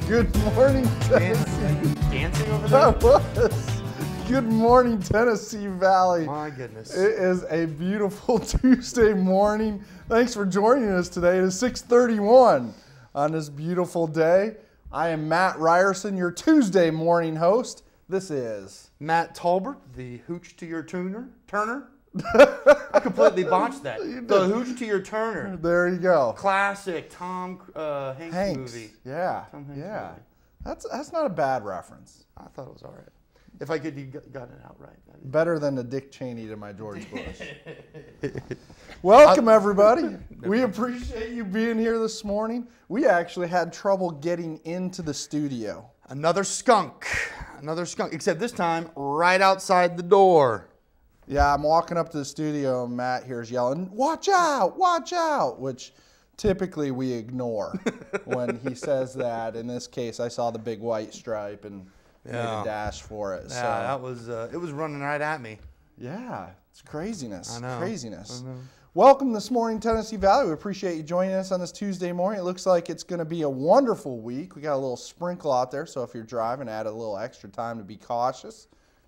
Good morning, Tennessee. Dancing over there? That was. Good morning, Tennessee Valley. My goodness. It is a beautiful Tuesday morning. Thanks for joining us today. It is 6:31 on this beautiful day. I am Matt Ryerson, your Tuesday morning host. This is Matt Talbert, the hooch to your Turner. I completely botched that. The hooch to your Turner. There you go. Classic Tom Hanks movie. Yeah, Tom Hanks yeah. movie. That's not a bad reference. I thought it was all right. If I could have gotten it out right. Better than the Dick Cheney to my George Bush. Welcome, everybody. We appreciate you being here this morning. We actually had trouble getting into the studio. Another skunk, except this time right outside the door. Yeah, I'm walking up to the studio and Matt here's yelling, "Watch out," which typically we ignore when he says that. In this case, I saw the big white stripe and made a dash for it. Yeah, so that was, it was running right at me. Yeah, it's craziness. I know. Craziness. I know. Welcome this morning, Tennessee Valley. We appreciate you joining us on this Tuesday morning. It looks like it's going to be a wonderful week. We got a little sprinkle out there, so if you're driving, add a little extra time to be cautious.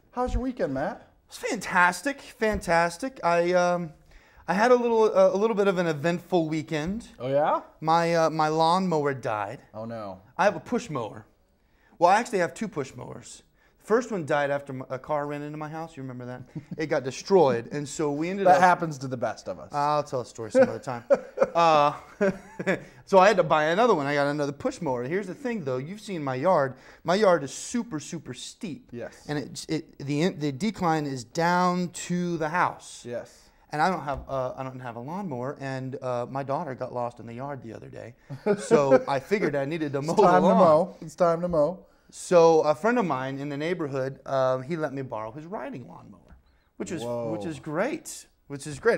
How's your weekend, Matt? It's fantastic, fantastic. I had a little bit of an eventful weekend. Oh yeah? My lawnmower died. Oh no. I have a push mower. Well, I actually have two push mowers. The first one died after a car ran into my house. You remember that? It got destroyed, and so we ended up. That happens to the best of us. I'll tell a story some other time. So I had to buy another one. I got another push mower. Here's the thing, though. You've seen my yard. My yard is super, super steep. Yes. And the decline is down to the house. Yes. And I don't have a lawnmower. And my daughter got lost in the yard the other day. So I figured I needed to mow the lawn. It's time to mow. So a friend of mine in the neighborhood, he let me borrow his riding lawnmower, which is great.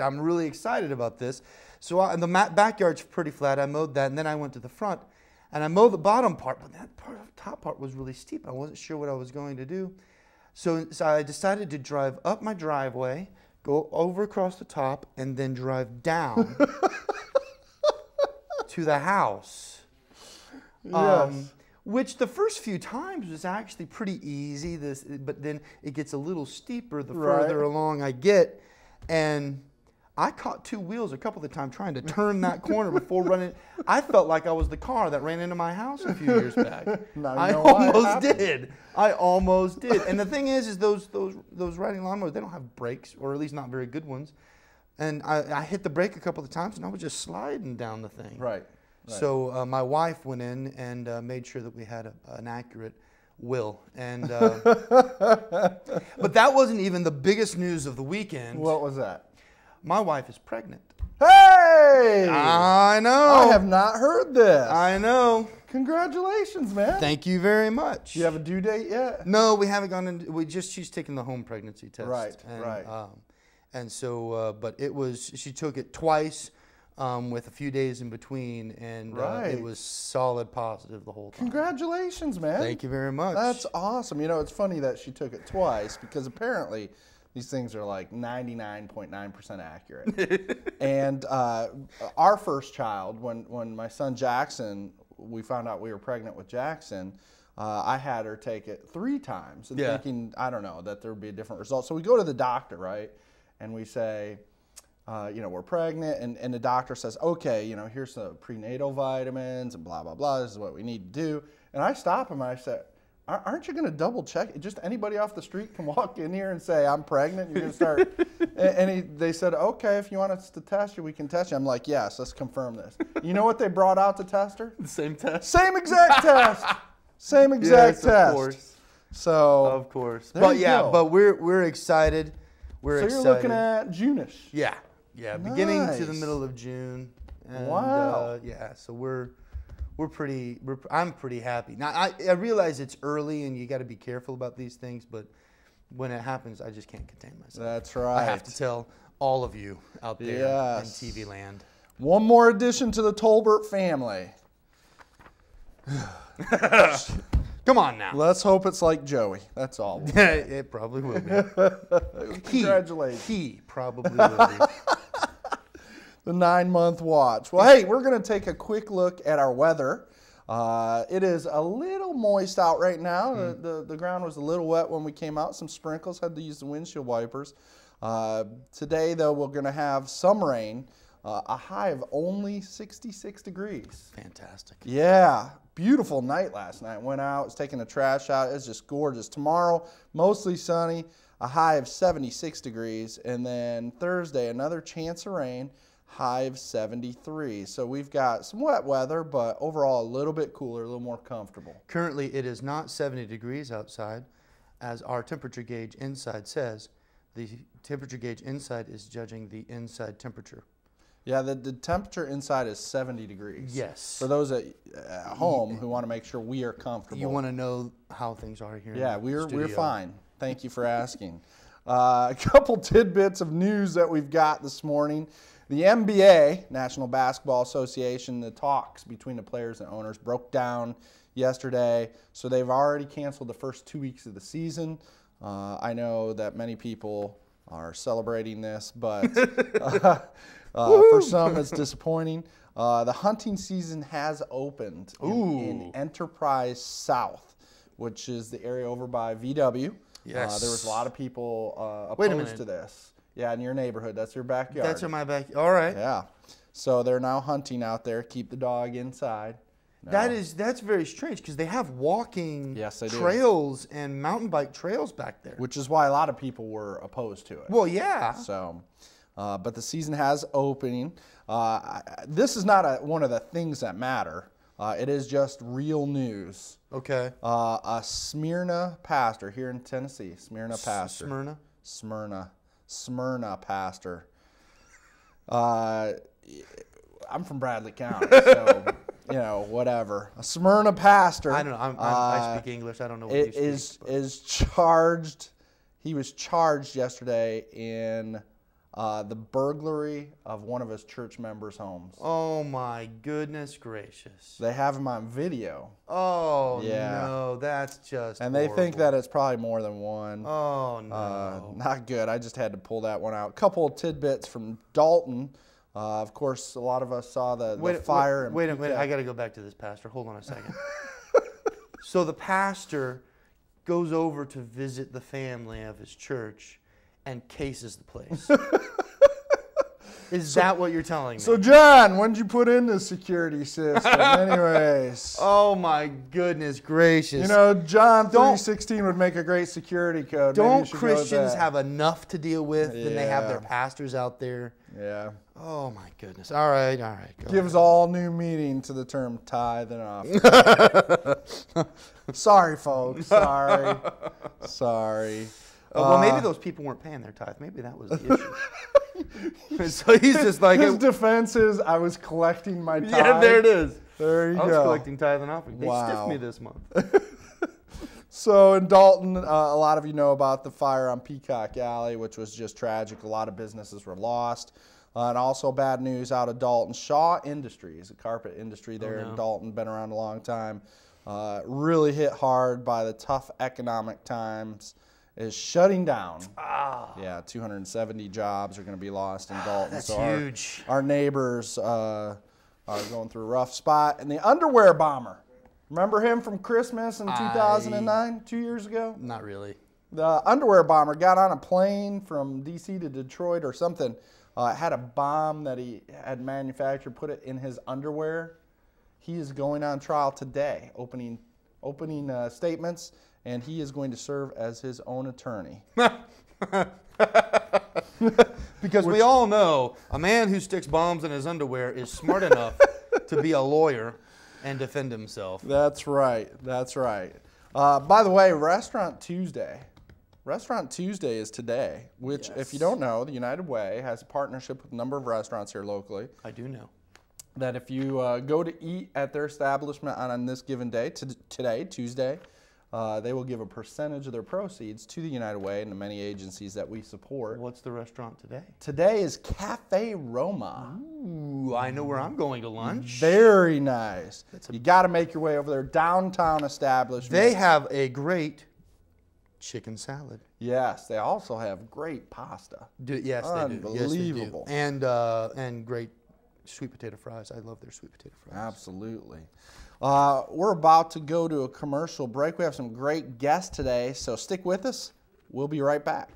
I'm really excited about this. So the backyard's pretty flat. I mowed that, and then I went to the front, and I mowed the bottom part, but that top part was really steep. I wasn't sure what I was going to do. So I decided to drive up my driveway, go over across the top, and then drive down to the house. Yes. Which the first few times was actually pretty easy, but then it gets a little steeper the further along I get. And I caught two wheels a couple of times trying to turn that corner before running. I felt like I was the car that ran into my house a few years back. I almost did. And the thing is those riding lawnmowers, they don't have brakes, or at least not very good ones. And I hit the brake a couple of times, and I was just sliding down the thing. Right. So my wife went in and made sure that we had an accurate will. And but that wasn't even the biggest news of the weekend. What was that? My wife is pregnant. Hey! I know. I have not heard this. I know. Congratulations, man. Thank you very much. Do you have a due date yet? No, we haven't gone in. She's taken the home pregnancy test. Right. And so, but she took it twice. With a few days in between, and it was solid positive the whole time. Congratulations, man. Thank you very much. That's awesome. You know, it's funny that she took it twice because apparently these things are like 99.9% accurate. And our first child, when my son Jackson, we found out we were pregnant with Jackson, I had her take it 3 times and thinking, I don't know, that there would be a different result. So we go to the doctor, right? And we say, we're pregnant, and the doctor says, okay, here's the prenatal vitamins and blah, blah, blah. This is what we need to do. And I stop him and I said, aren't you going to double check? Just anybody off the street can walk in here and say, I'm pregnant. You're going to start. They said, okay, if you want us to test you, we can test you. I'm like, yes, let's confirm this. You know what they brought out to test her? The same test? Same exact test. Same exact test. Of course. So. Of course. But we're excited. So you're looking at June-ish. Yeah. Yeah, beginning to the middle of June. And, wow. So I'm pretty happy. Now, I realize it's early and you got to be careful about these things, but when it happens, I just can't contain myself. That's right. I have to tell all of you out there in TV land. One more addition to the Tolbert family. Come on now. Let's hope it's like Joey. That's all. Yeah, it probably will be. Congratulations. He probably will be. The 9-month watch. Well, hey, we're going to take a quick look at our weather. It is a little moist out right now. The ground was a little wet when we came out. Some sprinkles, had to use the windshield wipers. Today, though, we're going to have some rain. A high of only 66 degrees. Fantastic. Yeah, beautiful night last night. Went out, was taking the trash out. It's just gorgeous. Tomorrow, mostly sunny, a high of 76 degrees. And then Thursday, another chance of rain, high of 73. So we've got some wet weather, but overall a little bit cooler, a little more comfortable. Currently, it is not 70 degrees outside, as our temperature gauge inside says. The temperature gauge inside is judging the inside temperature. Yeah, the temperature inside is 70 degrees. Yes. For those at home who want to make sure we are comfortable. You want to know how things are here? Yeah, we're fine. Thank you for asking. A couple tidbits of news that we've got this morning. The NBA, National Basketball Association, the talks between the players and owners broke down yesterday. So they've already canceled the first 2 weeks of the season. I know that many people are celebrating this, but for some it's disappointing. The hunting season has opened in Enterprise South, which is the area over by VW. Yes. There was a lot of people opposed to this. Yeah, in your neighborhood. That's your backyard. That's in my backyard. All right. Yeah. So they're now hunting out there. Keep the dog inside. No. That's very strange because they have walking trails and mountain bike trails back there. Which is why a lot of people were opposed to it. Well, yeah. So, but the season has opening. This is not one of the things that matter. It is just real news. Okay. A Smyrna pastor here in Tennessee. Smyrna pastor. Smyrna pastor. I'm from Bradley County, so you know, whatever. A Smyrna pastor. I don't know. I speak English. I don't know what you speak. Is charged. He was charged yesterday in the burglary of one of his church members' homes. Oh my goodness gracious! They have him on video. Oh yeah. No, that's just. And they think that it's probably more than one. Oh no. Not good. I just had to pull that one out. Couple of tidbits from Dalton. Of course, a lot of us saw the fire. Wait a minute. I got to go back to this pastor. Hold on a second. So the pastor goes over to visit the family of his church and cases the place. Is that what you're telling me? So, John, when did you put in the security system? Anyways. Oh, my goodness gracious. You know, John 3:16 would make a great security code. Don't Christians have enough to deal with than they have their pastors out there? Yeah. Oh, my goodness. All right. Gives all new meaning to the term tithe and offering. Sorry, folks. Sorry. Well, maybe those people weren't paying their tithe. Maybe that was the issue. So he's just like... His defense is, I was collecting my tithe. Yeah, there it is. There you go. I was collecting tithe and offering. They stiffed me this month. So in Dalton, a lot of you know about the fire on Peacock Alley, which was just tragic. A lot of businesses were lost. And also bad news out of Dalton. Shaw Industries, a carpet industry there in Dalton, been around a long time. Really hit hard by the tough economic times. Is shutting down. Yeah, 270 jobs are going to be lost in Dalton. That's so huge. Our neighbors are going through a rough spot. And the underwear bomber, remember him from Christmas in 2009, 2 years ago? Not really. The underwear bomber got on a plane from D.C. to Detroit or something. Had a bomb that he had manufactured, put it in his underwear. He is going on trial today, opening statements. And he is going to serve as his own attorney. Because we all know a man who sticks bombs in his underwear is smart enough to be a lawyer and defend himself. That's right. That's right. By the way, Restaurant Tuesday. Restaurant Tuesday is today, which, if you don't know, the United Way has a partnership with a number of restaurants here locally. I do know. That if you go to eat at their establishment on this given day, today, Tuesday, they will give a percentage of their proceeds to the United Way and the many agencies that we support. What's the restaurant today? Today is Cafe Roma. Ooh, I know where I'm going to lunch. Very nice. You got to make your way over there. Downtown establishment. They have a great chicken salad. Yes, they also have great pasta. Yes, they do. Unbelievable. Yes, they do. And great sweet potato fries. I love their sweet potato fries. Absolutely. We're about to go to a commercial break. We have some great guests today, so stick with us. We'll be right back.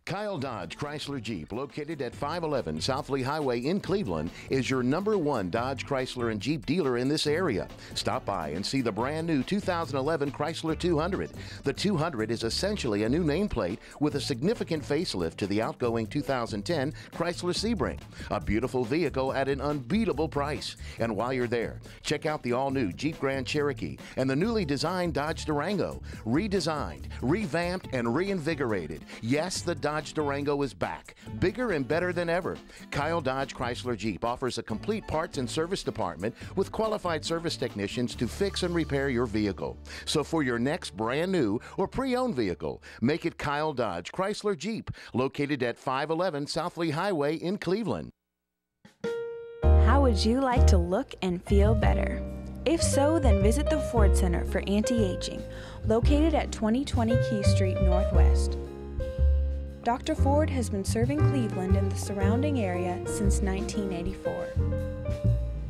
Kyle Dodge Chrysler Jeep, located at 511 South Lee Highway in Cleveland, is your #1 Dodge Chrysler and Jeep dealer in this area. Stop by and see the brand new 2011 Chrysler 200. The 200 is essentially a new nameplate with a significant facelift to the outgoing 2010 Chrysler Sebring. A beautiful vehicle at an unbeatable price. And while you're there, check out the all-new Jeep Grand Cherokee and the newly designed Dodge Durango. Redesigned, revamped, and reinvigorated. Yes, the Dodge Durango is back, bigger and better than ever. Kyle Dodge Chrysler Jeep offers a complete parts and service department with qualified service technicians to fix and repair your vehicle. So for your next brand new or pre-owned vehicle, make it Kyle Dodge Chrysler Jeep, located at 511 South Lee Highway in Cleveland. How would you like to look and feel better? If so, then visit the Ford Center for Anti-Aging, located at 2020 Key Street Northwest. Dr. Ford has been serving Cleveland and the surrounding area since 1984.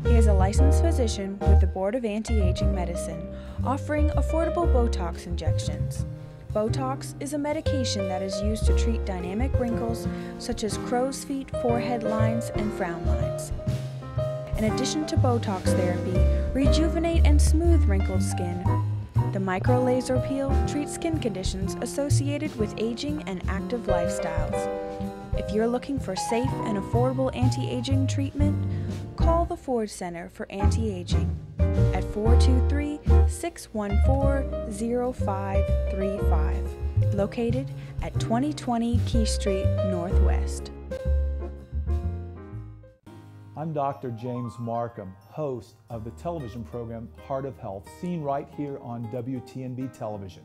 He is a licensed physician with the Board of Anti-Aging Medicine, offering affordable Botox injections. Botox is a medication that is used to treat dynamic wrinkles such as crow's feet, forehead lines, and frown lines. In addition to Botox therapy, rejuvenate and smooth wrinkled skin. The micro-laser peel treats skin conditions associated with aging and active lifestyles. If you're looking for safe and affordable anti-aging treatment, call the Ford Center for Anti-Aging at 423-614-0535, located at 2020 Key Street Northwest. I'm Dr. James Markham, host of the television program Heart of Health, seen right here on WTNB television,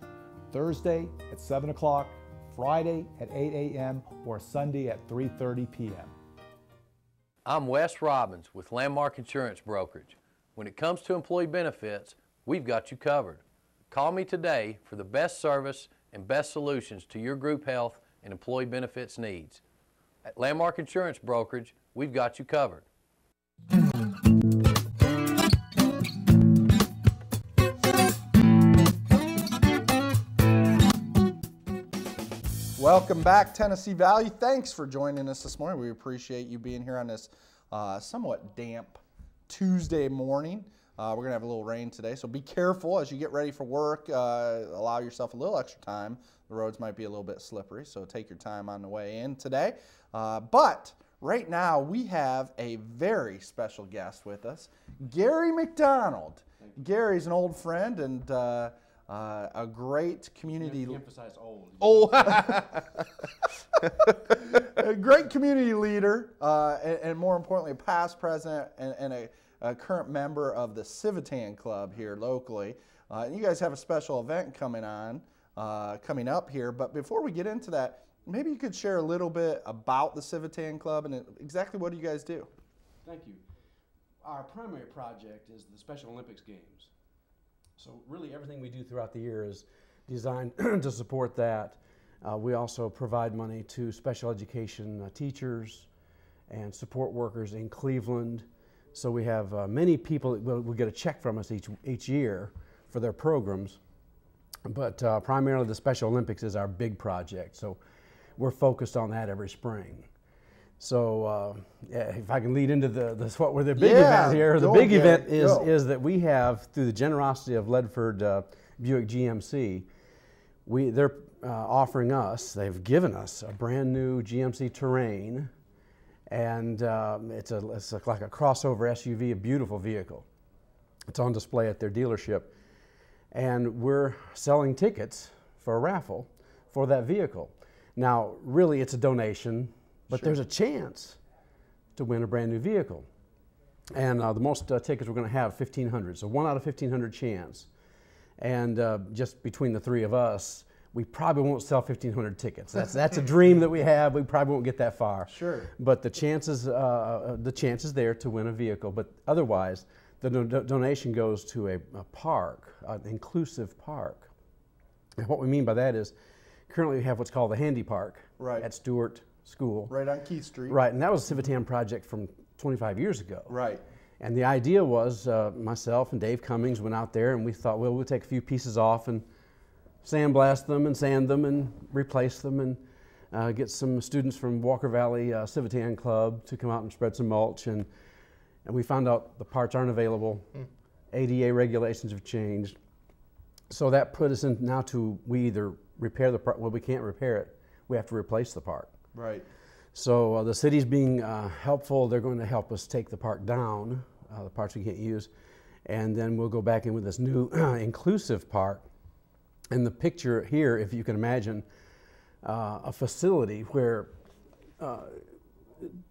Thursday at 7 o'clock, Friday at 8 a.m., or Sunday at 3:30 p.m. I'm Wes Robbins with Landmark Insurance Brokerage. When it comes to employee benefits, we've got you covered. Call me today for the best service and best solutions to your group health and employee benefits needs. At Landmark Insurance Brokerage, we've got you covered. Welcome back, Tennessee Valley. Thanks for joining us this morning. We appreciate you being here on this somewhat damp Tuesday morning. We're going to have a little rain today, so be careful as you get ready for work. Allow yourself a little extra time. The roads might be a little bit slippery, so take your time on the way in today. But right now, we have a very special guest with us, Gary McDonald. Gary's an old friend and a great community. You emphasize old. Oh, a great community leader, and more importantly, a past president and a current member of the Tvtm Club here locally. And you guys have a special event coming up here. But before we get into that, maybe you could share a little bit about the Tvtm Club and exactly what do you guys do? Thank you. Our primary project is the Special Olympics Games. So really everything we do throughout the year is designed to support that. We also provide money to special education teachers and support workers in Cleveland. So we have many people that will get a check from us each year for their programs. But primarily the Special Olympics is our big project. So we're focused on that every spring. So if I can lead into the big event here. The big event is that we have, through the generosity of Ledford Buick GMC, they're offering us, they've given us a brand new GMC Terrain, and it's like a crossover SUV, a beautiful vehicle. It's on display at their dealership, and we're selling tickets for a raffle for that vehicle. Now, really, it's a donation, but there's a chance to win a brand new vehicle. And the most tickets we're going to have, 1,500. So 1 out of 1,500 chance. And just between the three of us, we probably won't sell 1,500 tickets. That's a dream that we have. We probably won't get that far. Sure. But the chance is there to win a vehicle. But otherwise, the donation goes to a park, an inclusive park. And what we mean by that is currently we have what's called the Handy Park at Stewart School. Right on Keith Street. Right, and that was a Tvtm project from 25 years ago. Right. And the idea was myself and Dave Cummings went out there and we thought, well, we'll take a few pieces off and sandblast them and sand them and replace them and get some students from Walker Valley Tvtm Club to come out and spread some mulch. And we found out the parts aren't available. ADA regulations have changed. So that put us in now to, we either repair the park, well, we can't repair it. We have to replace the park. Right. So the city's being helpful. They're going to help us take the park down, the parts we can't use, and then we'll go back in with this new inclusive park. And the picture here, if you can imagine, a facility where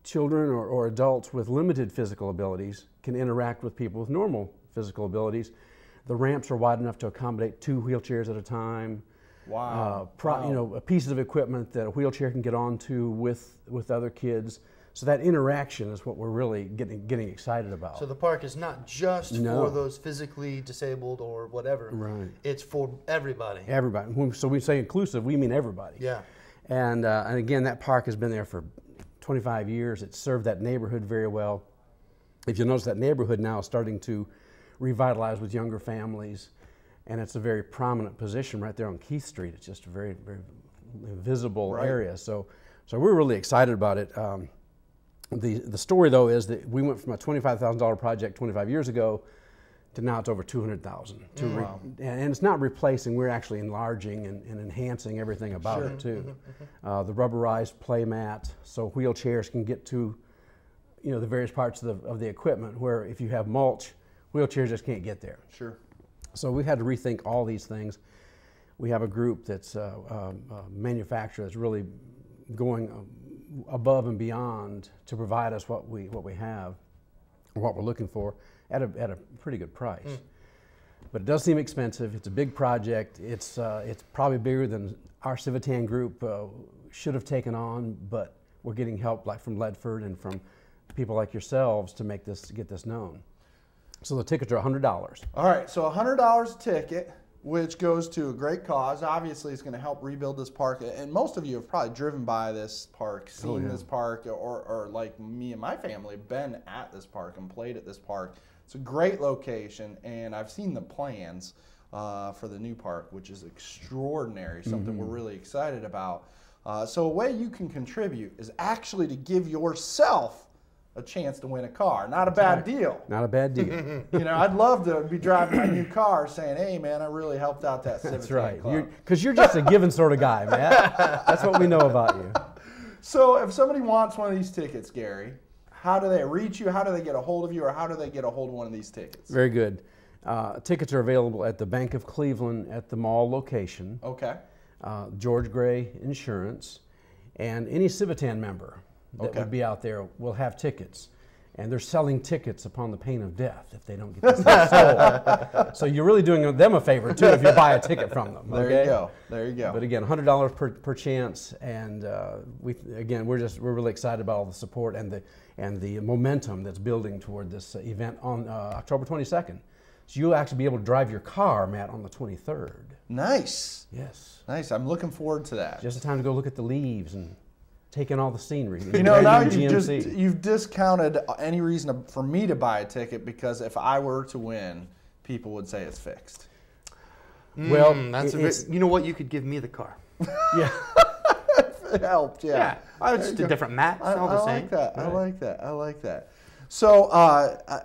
children or adults with limited physical abilities can interact with people with normal physical abilities. The ramps are wide enough to accommodate 2 wheelchairs at a time. Wow. You know, pieces of equipment that a wheelchair can get onto with other kids. So that interaction is what we're really getting excited about. So the park is not just for those physically disabled or whatever. Right. It's for everybody. Everybody. So we say inclusive, we mean everybody. Yeah. And again, that park has been there for 25 years. It's served that neighborhood very well. If you'll notice, that neighborhood now is starting to revitalize with younger families. And it's a very prominent position right there on Keith Street. It's just a very, very visible area. So we're really excited about it. The story though is that we went from a $25,000 project 25 years ago to now it's over $200,000. Wow. And it's not replacing, we're actually enlarging and enhancing everything about it too. The rubberized play mat, so wheelchairs can get to, you know, the various parts of the equipment, where if you have mulch, wheelchairs just can't get there. Sure. So we had to rethink all these things. We have a group that's a manufacturer that's really going above and beyond to provide us what we have, or what we're looking for, at a pretty good price. But it does seem expensive. It's a big project. It's probably bigger than our Tvtm group should have taken on, but we're getting help like from Ledford and from people like yourselves to make this, get this known. So the tickets are $100. All right, so $100 a ticket, which goes to a great cause. Obviously, it's going to help rebuild this park. And most of you have probably driven by this park, seen this park, or like me and my family, been at this park and played at this park. It's a great location, and I've seen the plans for the new park, which is extraordinary, something we're really excited about. So a way you can contribute is actually to give yourself a chance to win a car. Not a bad deal. Not a bad deal. You know, I'd love to be driving my new car saying, hey man, I really helped out that Tvtm That's right. club. Because you're just a giving sort of guy, Matt. That's what we know about you. So if somebody wants one of these tickets, Gary, how do they reach you? How do they get a hold of you? Or how do they get a hold of one of these tickets? Very good. Tickets are available at the Bank of Cleveland at the mall location. Okay. George Gray Insurance, and any Tvtm member that would be out there will have tickets. And they're selling tickets upon the pain of death if they don't get this thing sold. So you're really doing them a favor too if you buy a ticket from them. There you go. There you go. But again, $100 per chance, and we're really excited about all the support and the momentum that's building toward this event on October 22nd. So you'll actually be able to drive your car, Matt, on the 23rd. Nice. Yes. Nice. I'm looking forward to that. Just a time to go look at the leaves and take in all the scenery. You know, now you've discounted any reason for me to buy a ticket, because if I were to win, people would say it's fixed. Well, you know what? You could give me the car. Yeah. It helped, yeah. It's just a different mats, all the same. Like that. Right. I like that. I like that. So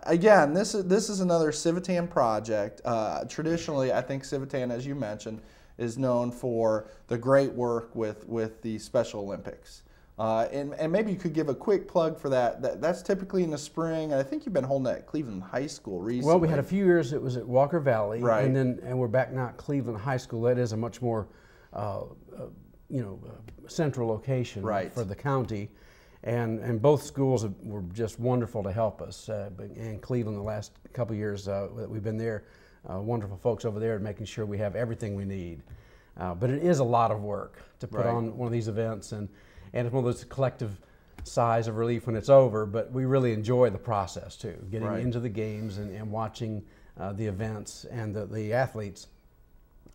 again, this is another Tvtm project. Traditionally, I think Tvtm, as you mentioned, is known for the great work with the Special Olympics. And maybe you could give a quick plug for that. That's typically in the spring. I think you've been holding that at Cleveland High School recently. Well, we had a few years it was at Walker Valley, right? And we're back now at Cleveland High School. That is a much more central location for the county. And both schools were just wonderful to help us. And Cleveland, the last couple of years that we've been there, wonderful folks over there making sure we have everything we need. But it is a lot of work to put on one of these events, and it's one of those collective sighs of relief when it's over, but we really enjoy the process too, getting Right. into the games and watching the events, and the athletes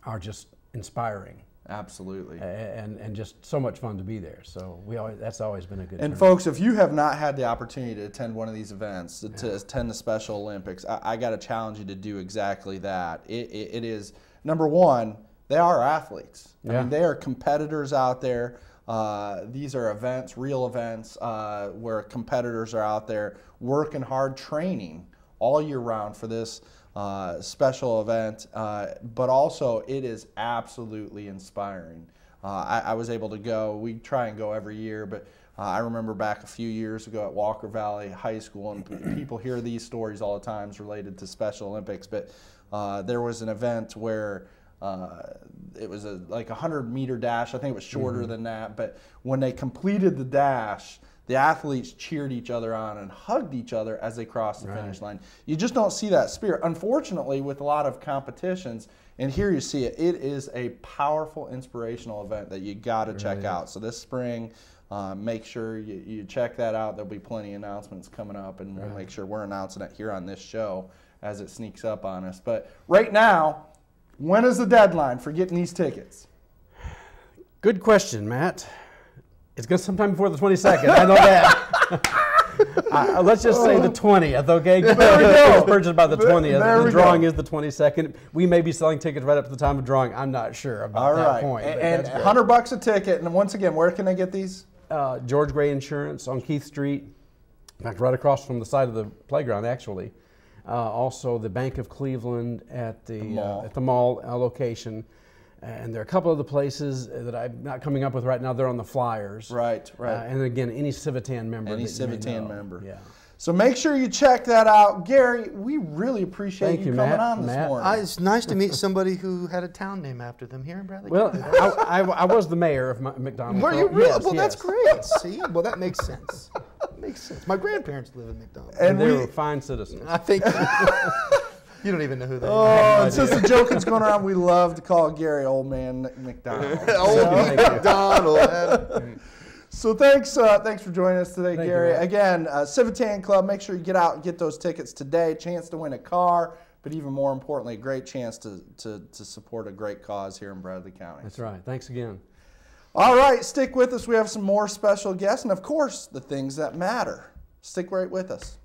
are just inspiring. Absolutely. And just so much fun to be there. So that's always been a good And turn. folks, if you have not had the opportunity to attend one of these events, to attend the Special Olympics, I got to challenge you to do exactly that. It is, number one, they are athletes. I mean, they are competitors out there. These are events, real events, where competitors are out there working hard, training all year round for this special event, but also it is absolutely inspiring. I was able to go. We try and go every year, but I remember back a few years ago at Walker Valley High School, and people hear these stories all the time related to Special Olympics, but there was an event where it was like a 100-meter dash. I think it was shorter than that, but when they completed the dash, the athletes cheered each other on and hugged each other as they crossed the finish line. You just don't see that spirit. Unfortunately, with a lot of competitions, and here you see it, it is a powerful, inspirational event that you got to check out. So this spring, make sure you check that out. There'll be plenty of announcements coming up, and we'll make sure we're announcing it here on this show as it sneaks up on us. But right now, when is the deadline for getting these tickets? Good question, Matt. It's going to sometime before the 22nd. I know that. Let's just say the 20th, okay? There we go. Purchased by the 20th. The drawing is the 22nd. We may be selling tickets right up to the time of drawing. I'm not sure about that point. And $100 a ticket. And once again, where can they get these? George Gray Insurance on Keith Street. In fact, right across from the side of the playground, actually. Also, the Bank of Cleveland at the mall location. And there are a couple of the places that I'm not coming up with right now. They're on the flyers. Right. And again, any Tvtm member. Any Tvtm member. Yeah. So make sure you check that out. Gary, we really appreciate you coming on this morning. It's nice to meet somebody who had a town name after them here in Bradley County. Well, I was the mayor of McDonald. Were you really? Yes, well, yes. that's great. See? Well, that makes sense. That makes sense. My grandparents live in McDonald. And they were fine citizens. I think you don't even know who they are. Oh, it's just a joke that's going around. We love to call Gary Old Man McDonald. Old McDonald. So thanks for joining us today, Gary. Again, Tvtm Club, make sure you get out and get those tickets today. Chance to win a car, but even more importantly, a great chance to support a great cause here in Bradley County. That's right. Thanks again. All right, stick with us. We have some more special guests, and of course, the things that matter. Stick right with us.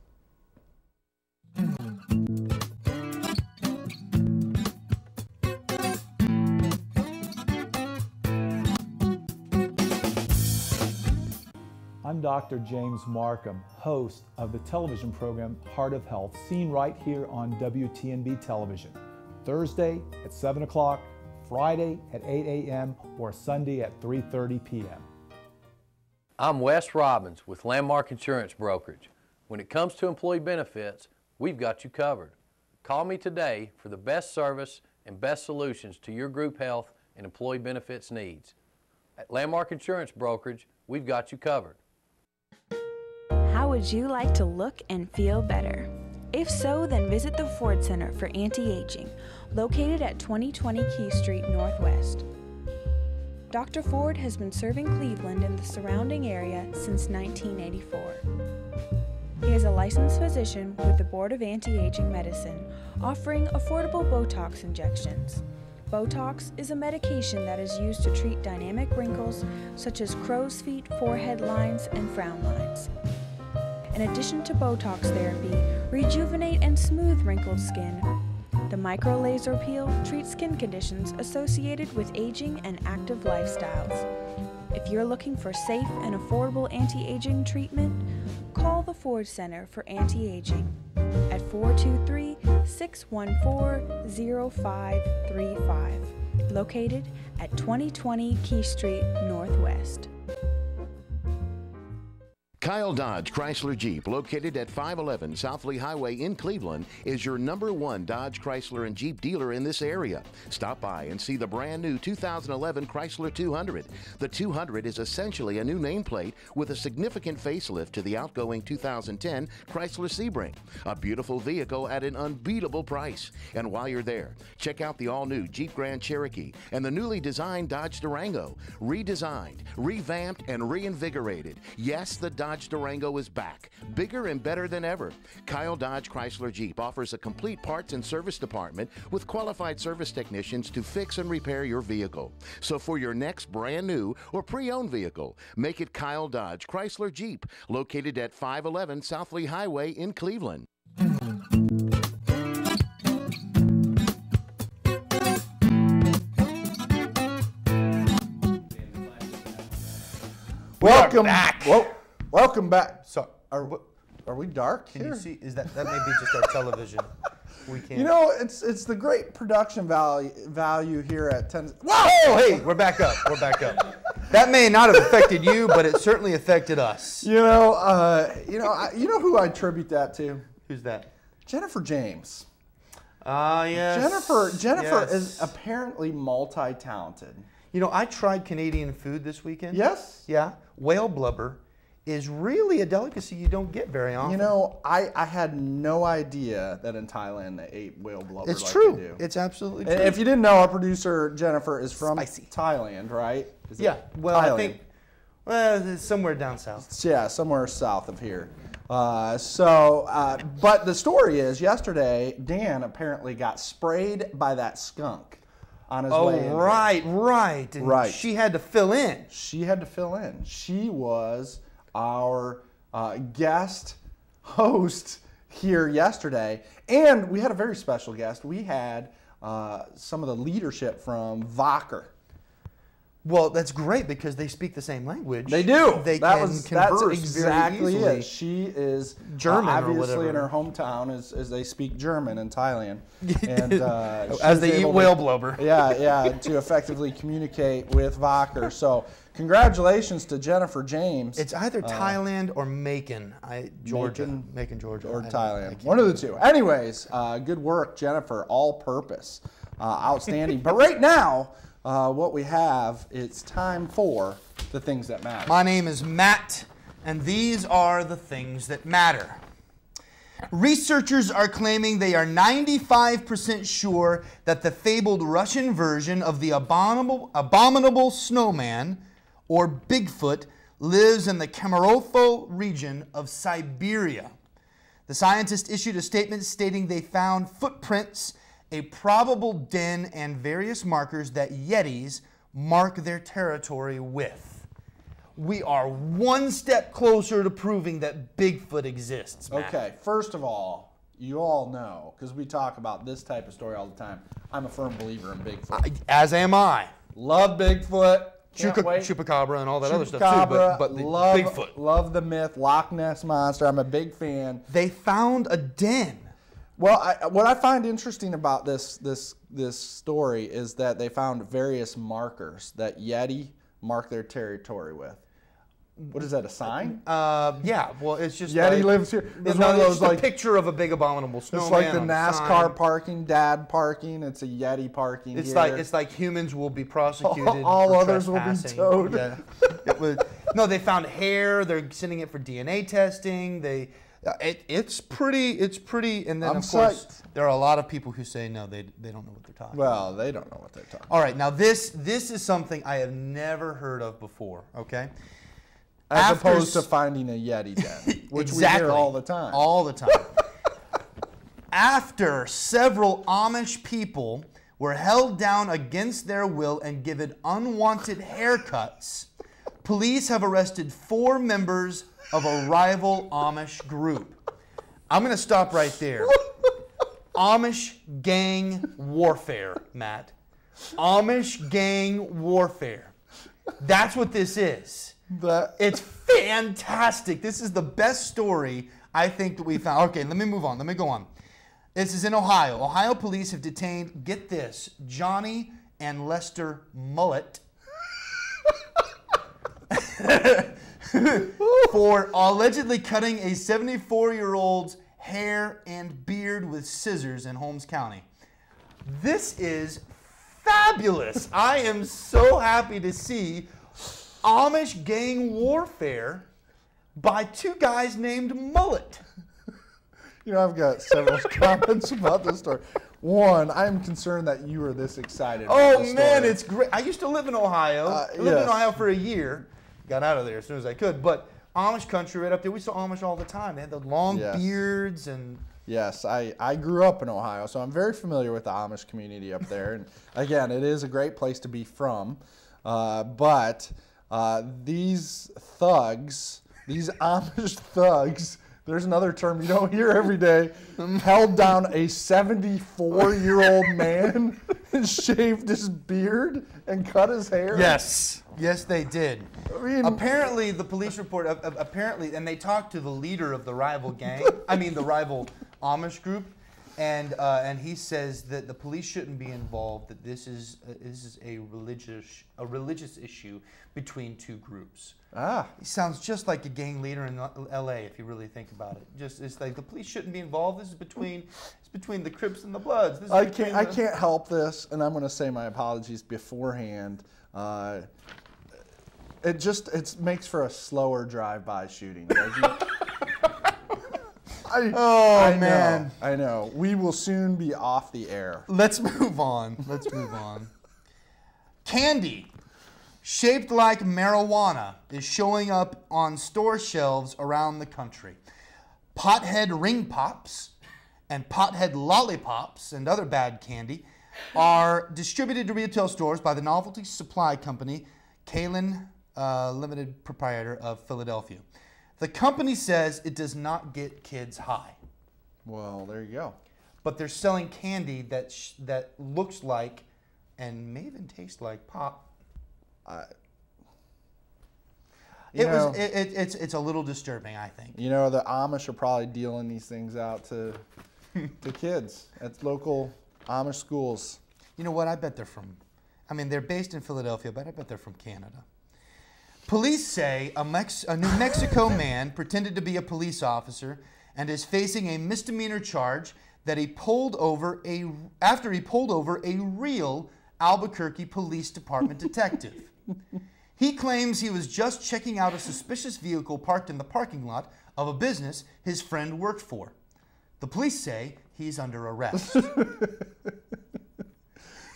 I'm Dr. James Markham, host of the television program Heart of Health, seen right here on WTNB television, Thursday at 7 o'clock, Friday at 8 a.m., or Sunday at 3:30 p.m. I'm Wes Robbins with Landmark Insurance Brokerage. When it comes to employee benefits, we've got you covered. Call me today for the best service and best solutions to your group health and employee benefits needs. At Landmark Insurance Brokerage, we've got you covered. How would you like to look and feel better? If so, then visit the Ford Center for Anti-Aging, located at 2020 Key Street Northwest. Dr. Ford has been serving Cleveland and the surrounding area since 1984. He is a licensed physician with the Board of Anti-Aging Medicine, offering affordable Botox injections. Botox is a medication that is used to treat dynamic wrinkles such as crow's feet, forehead lines, and frown lines. In addition to Botox therapy, rejuvenate and smooth wrinkled skin. The micro-laser peel treats skin conditions associated with aging and active lifestyles. If you're looking for safe and affordable anti-aging treatment, call the Ford Center for Anti-Aging at 423-614-0535, located at 2020 Key Street Northwest. Kyle Dodge Chrysler Jeep, located at 511 South Lee Highway in Cleveland, is your #1 Dodge Chrysler and Jeep dealer in this area. Stop by and see the brand new 2011 Chrysler 200. The 200 is essentially a new nameplate with a significant facelift to the outgoing 2010 Chrysler Sebring. A beautiful vehicle at an unbeatable price. And while you're there, check out the all-new Jeep Grand Cherokee and the newly designed Dodge Durango. Redesigned, revamped, and reinvigorated. Yes, the Dodge Dodge Durango is back, bigger and better than ever. Kyle Dodge Chrysler Jeep offers a complete parts and service department with qualified service technicians to fix and repair your vehicle. So for your next brand new or pre-owned vehicle, make it Kyle Dodge Chrysler Jeep, located at 511 South Lee Highway in Cleveland. Welcome back. Welcome back. So, Are we dark can here? you see? Is that may be just our television? We can't. You know, it's the great production value here at 10. Whoa! Hey, we're back up. We're back up. That may not have affected you, but it certainly affected us. You know who I attribute that to? Who's that? Jennifer James. Yes. Jennifer Yes. is apparently multi-talented. You know, I tried Canadian food this weekend. Yes? Yeah. Whale blubber is really a delicacy you don't get very often. You know, I had no idea that in Thailand they ate whale blubber. It's like true. They do. It's absolutely true. And if you didn't know, our producer Jennifer is from Spicy. Thailand, right? Is it Yeah. Well, Thailand? I think it's somewhere down south. Yeah, somewhere south of here. But the story is, yesterday, Dan apparently got sprayed by that skunk on his way in. Oh, right. And Right. she had to fill in. She had to fill in. She was our guest host here yesterday. And we had a very special guest. We had some of the leadership from Wacker. Well, that's great because they speak the same language. They do. They That's converse exactly very easily. it. She is German or obviously in whatever. her hometown as they speak German in Thailand, and As she's they eat able whale to, blubber. Yeah, to effectively communicate with Wacker. So congratulations to Jennifer James. It's either Thailand or Macon, Georgia. Macon, Georgia. or I Thailand. can't- One of the two. Anyways, good work, Jennifer. All purpose, outstanding. But right now, what we have, it's time for the things that matter. My name is Matt, and these are the things that matter. Researchers are claiming they are 95% sure that the fabled Russian version of the abominable snowman, or Bigfoot, lives in the Kemerovo region of Siberia. The scientists issued a statement stating they found footprints, a probable den, and various markers that Yetis mark their territory with. We are one step closer to proving that Bigfoot exists, Matt. Okay, first of all, you all know, because we talk about this type of story all the time, I'm a firm believer in Bigfoot. As am I. Love Bigfoot. Can't wait. Chupacabra and all that other stuff Chupacabra, too, but love, Bigfoot. Love the myth, Loch Ness Monster. I'm a big fan. They found a den. Well, what I find interesting about this story is that they found various markers that Yeti mark their territory with. What is that, a sign? Yeah, well, it's just Yeti like, lives here. It's It's one of those, a like, picture of a big abominable snowman. it's like the on a NASCAR sign. parking, dad parking. It's a Yeti parking. It's here. like humans will be prosecuted. All for others will be trespassing. towed. Yeah. No, they found hair. They're sending it for DNA testing. It's pretty. And then I'm of course psyched. there are a lot of people who say no, they don't know what they're talking about. Well, they don't know what they're talking. All right, now this is something I have never heard of before. Okay. As opposed to finding a Yeti den, which Exactly. we hear all the time. All the time. After several Amish people were held down against their will and given unwanted haircuts, police have arrested 4 members of a rival Amish group. I'm going to stop right there. Amish gang warfare, Matt. Amish gang warfare. That's what this is. It's fantastic. This is the best story I think that we found. Okay, let me move on. Let me go on. This is in Ohio. Ohio police have detained, get this, Johnny and Lester Mullet for allegedly cutting a 74-year-old's hair and beard with scissors in Holmes County. This is fabulous. I am so happy to see Amish gang warfare by 2 guys named Mullet. You know, I've got several comments about this story. One, I'm concerned that you are this excited. about Oh this man, story. it's great. I used to live in Ohio. I lived in yes. Ohio for a year. Got out of there as soon as I could. But Amish country right up there. We saw Amish all the time. They had the long beards and... Yes, I grew up in Ohio, so I'm very familiar with the Amish community up there. And again, it is a great place to be from. But these thugs, these Amish thugs, there's another term you don't hear every day, held down a 74-year-old man and shaved his beard and cut his hair. Yes. Yes, they did. I mean, apparently, the police report, apparently, and they talked to the leader of the rival gang, the rival Amish group, and he says that the police shouldn't be involved, that this is a religious issue between two groups. He sounds just like a gang leader in L.A. if you really think about it. It's like the police shouldn't be involved. This is between the Crips and the Bloods. I can't help this, and I'm going to say my apologies beforehand. It makes for a slower drive-by shooting. I know. We will soon be off the air. Let's move on. Candy shaped like marijuana is showing up on store shelves around the country. Pothead ring pops and pothead lollipops and other bad candy are distributed to retail stores by the novelty supply company Kalin Limited Proprietor of Philadelphia. The company says it does not get kids high. Well, there you go. But they're selling candy that looks like and may even taste like pop. It's a little disturbing, I think. You know, the Amish are probably dealing these things out to kids at local Amish schools. You know what? I bet they're they're based in Philadelphia, but I bet they're from Canada. Police say a New Mexico man pretended to be a police officer and is facing a misdemeanor charge that after he pulled over a real Albuquerque Police Department detective. He claims he was just checking out a suspicious vehicle parked in the parking lot of a business his friend worked for. The police say he's under arrest.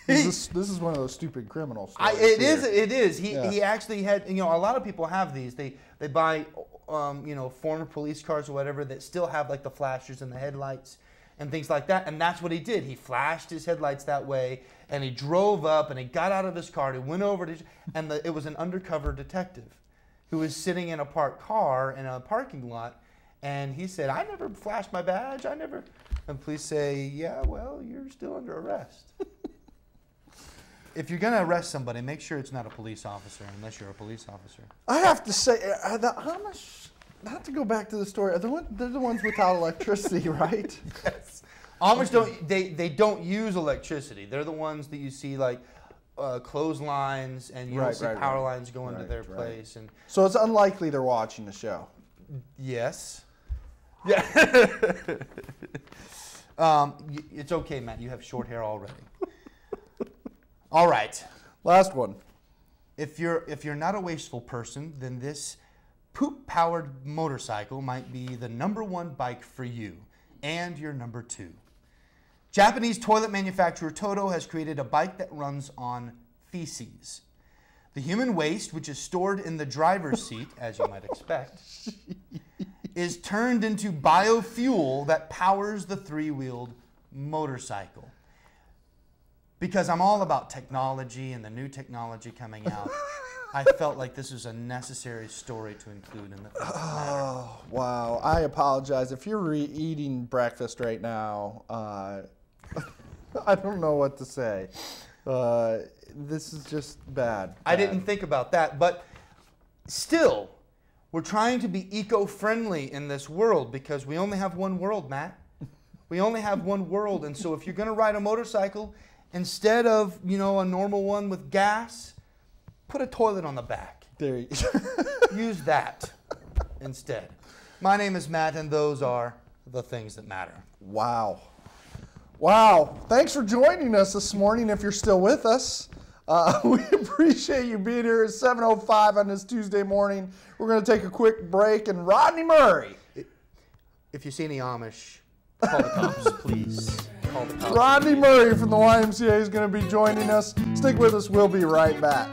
This is one of those stupid criminal stories. It is. He actually had, a lot of people have these. They buy, former police cars or whatever that still have like the flashers and the headlights and things like that. And that's what he did. He flashed his headlights that way, and he drove up, and he got out of his car, and he went over to, and it was an undercover detective who was sitting in a parked car in a parking lot, and he said, "I never flashed my badge. I never." And police say, "Yeah, well, you're still under arrest." If you're going to arrest somebody, make sure it's not a police officer, unless you're a police officer. I have to say, the Amish, not to go back to the story, they're the ones without electricity, right? Yes. Amish they don't use electricity. They're the ones that you see like clotheslines, and you see power lines going to their place. And so it's unlikely they're watching the show. Yes. Yeah. It's okay, Matt. You have short hair already. All right. Last one. If you're not a wasteful person, then this poop-powered motorcycle might be the #1 bike for you and your #2. Japanese toilet manufacturer Toto has created a bike that runs on feces. The human waste, which is stored in the driver's seat, as you might expect, is turned into biofuel that powers the three-wheeled motorcycle. Because I'm all about technology and the new technology coming out, I felt like this was a necessary story to include in the Things That Matter. Oh, wow. I apologize. If you're eating breakfast right now, I don't know what to say. This is just bad. I didn't think about that, but still, we're trying to be eco-friendly in this world because we only have one world, Matt. We only have one world, and so if you're going to ride a motorcycle, instead of, a normal one with gas, put a toilet on the back. There you Use that instead. My name is Matt, and those are the Things That Matter. Wow. Wow. Thanks for joining us this morning if you're still with us. We appreciate you being here at 7:05 on this Tuesday morning. We're going to take a quick break, and Rodney Murray. If you see any Amish, call the cops, please. Rodney Murray from the YMCA is going to be joining us. Stick with us. We'll be right back.